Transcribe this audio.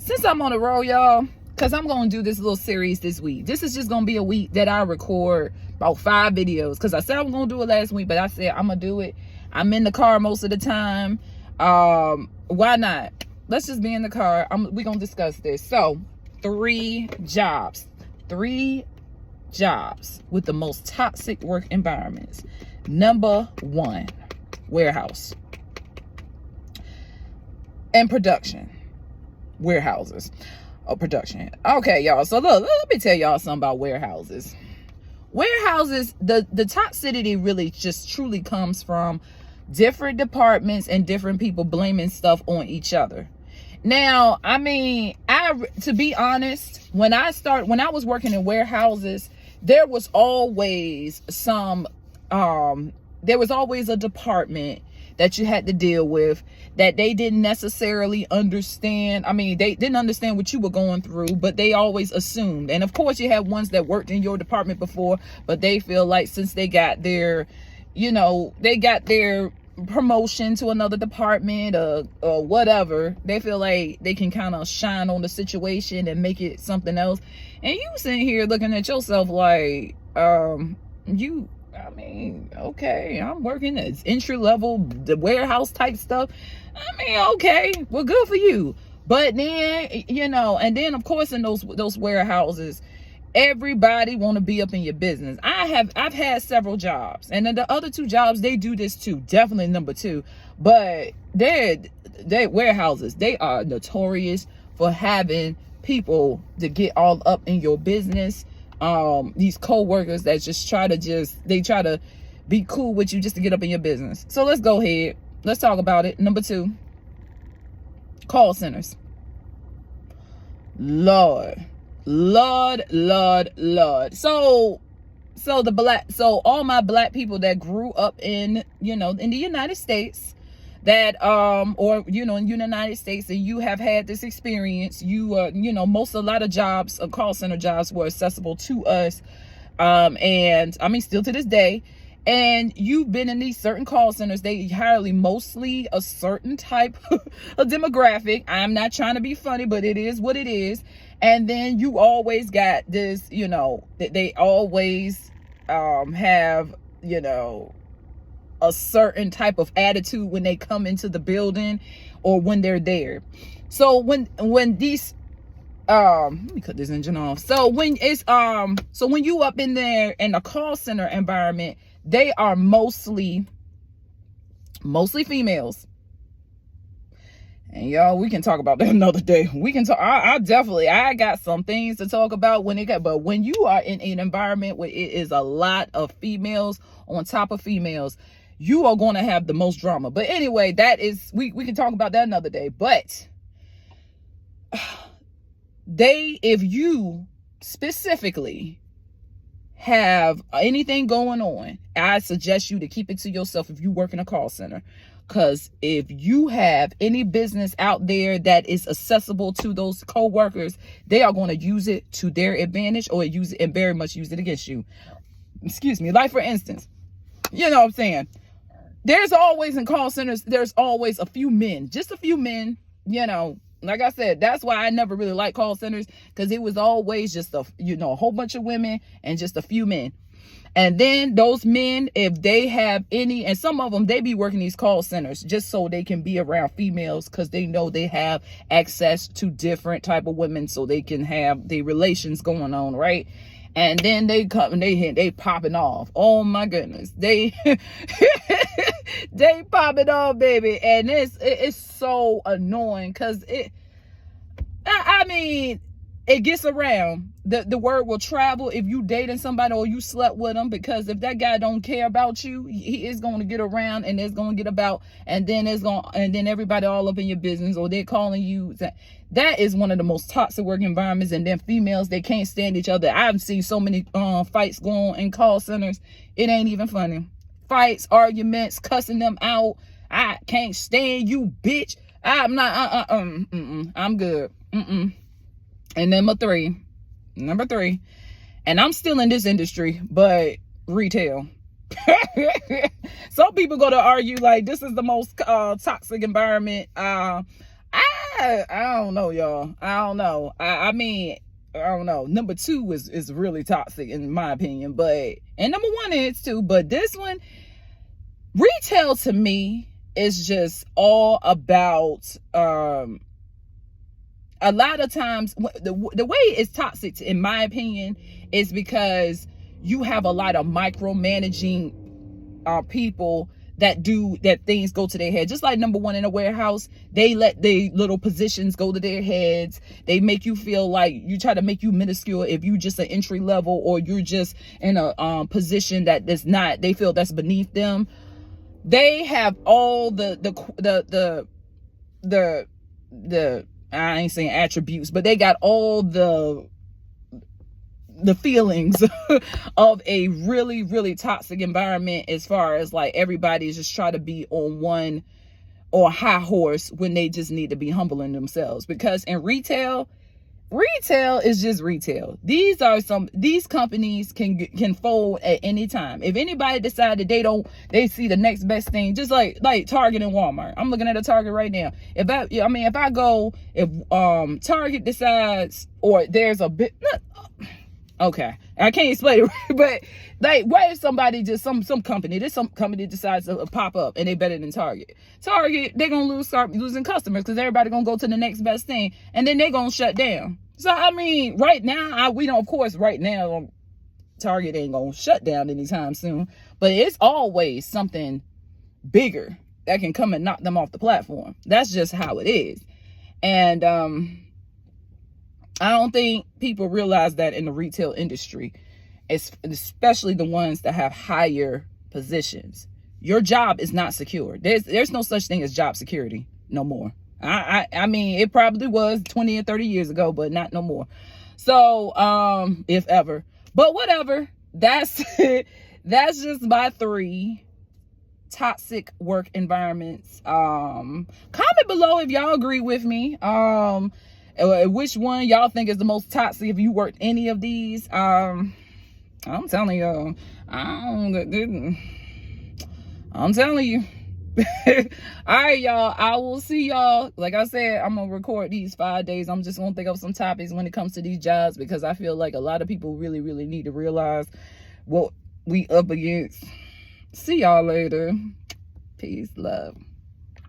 Since I'm on the road, y'all, because I'm going to do this little series this week. This is just going to be a week that I record about 5 videos. Because I said I'm going to do it last week, but I said I'm going to do it. I'm in the car most of the time. Why not? Let's just be in the car. We're going to discuss this. So, 3 jobs. 3 jobs with the most toxic work environments. Number 1, warehouse and production. Warehouses or production. Okay, y'all. So look, let me tell y'all something about warehouses. Warehouses, the toxicity really just truly comes from different departments and different people blaming stuff on each other. Now, I mean, to be honest, when I was working in warehouses, there was always a department that you had to deal with that they didn't necessarily understand. I mean, they didn't understand what you were going through, but they always assumed. And of course, you have ones that worked in your department before, but they feel like since they got their, promotion to another department or whatever, they feel like they can kind of shine on the situation and make it something else. And you sitting here looking at yourself like, okay, I'm working as entry level, the warehouse type stuff. I mean, okay, well, good for you. But then, and then of course in those warehouses, everybody want to be up in your business. I've had several jobs, and then the other 2 jobs, they do this too. Definitely number 2. But they warehouses, they are notorious for having people to get all up in your business. These co-workers that just try to be cool with you just to get up in your business. So let's go ahead. Let's talk about it. Number 2, call centers. Lord. So all my black people that grew up in the United States, that in United States, and you have had this experience, a lot of jobs, call center jobs, were accessible to us, and I mean still to this day. And you've been in these certain call centers, they hire mostly a certain type of demographic. I'm not trying to be funny, but it is what it is. And then you always got this, they always have, a certain type of attitude when they come into the building or when they're there. So when these let me cut this engine off. So when you up in there in a call center environment, they are mostly females. And y'all, we can talk about that another day. We can talk. I got some things to talk about but when you are in an environment where it is a lot of females on top of females, you are going to have the most drama. But anyway, we can talk about that another day. But if you specifically have anything going on, I suggest you to keep it to yourself if you work in a call center. Because if you have any business out there that is accessible to those co-workers, they are going to use it to their advantage or use it and very much use it against you. Excuse me. Like, for instance, you know what I'm saying? There's always in call centers, there's always a few men, just a few men, like I said, that's why I never really liked call centers, because it was always just a whole bunch of women and just a few men. And then those men, if they have any, and some of them, they be working these call centers just so they can be around females, because they know they have access to different type of women, so they can have the relations going on, right? And then they come and they popping off. Oh my goodness, they they popping off, baby, and it's so annoying, because I mean, it gets around. The word will travel if you dating somebody or you slept with them, because if that guy don't care about you, he is going to get around, and it's going to get about, and then everybody all up in your business, or they're calling you. That is one of the most toxic work environments. And then females, they can't stand each other. I've seen so many fights going on in call centers. It ain't even funny. Fights, arguments, cussing them out. I can't stand you, bitch. I'm not. I'm good. And number three, and I'm still in this industry, but retail. Some people go to argue like this is the most toxic environment. I don't know, y'all. I don't know. I mean, I don't know. Number 2 is really toxic in my opinion, and number 1 is too. But this one, retail to me is just all about a lot of times the way it's toxic in my opinion is because you have a lot of micromanaging people that things go to their head. Just like number 1 in a warehouse, they let the little positions go to their heads. They make you feel like, you try to make you minuscule if you just an entry level, or you're just in a position that is not, they feel that's beneath them. They have all the I ain't saying attributes, but they got all the feelings of a really, really toxic environment, as far as like everybody's just trying to be on one or high horse when they just need to be humbling themselves. Because in retail is just retail. These companies can fold at any time. If anybody decided they see the next best thing, just like Target and Walmart. I'm looking at a Target right now. If Target decides, or there's a bit, okay, I can't explain it, but like, what if somebody just some company decides to pop up and they better than Target? They're gonna start losing customers because everybody gonna go to the next best thing, and then they're gonna shut down. So I mean, right now, right now Target ain't gonna shut down anytime soon, but it's always something bigger that can come and knock them off the platform. That's just how it is. And I don't think people realize that in the retail industry, especially the ones that have higher positions. Your job is not secure. There's no such thing as job security no more. I mean, it probably was 20 or 30 years ago, but not no more. So, if ever. But whatever. That's it. That's just my 3 toxic work environments. Comment below if y'all agree with me. Which one y'all think is the most toxic if you worked any of these. I'm telling y'all, I'm telling you. All right, y'all, I will see y'all. Like I said, I'm gonna record these 5 days. I'm just gonna think of some topics when it comes to these jobs, because I feel like a lot of people really, really need to realize what we up against. See y'all later. Peace, love.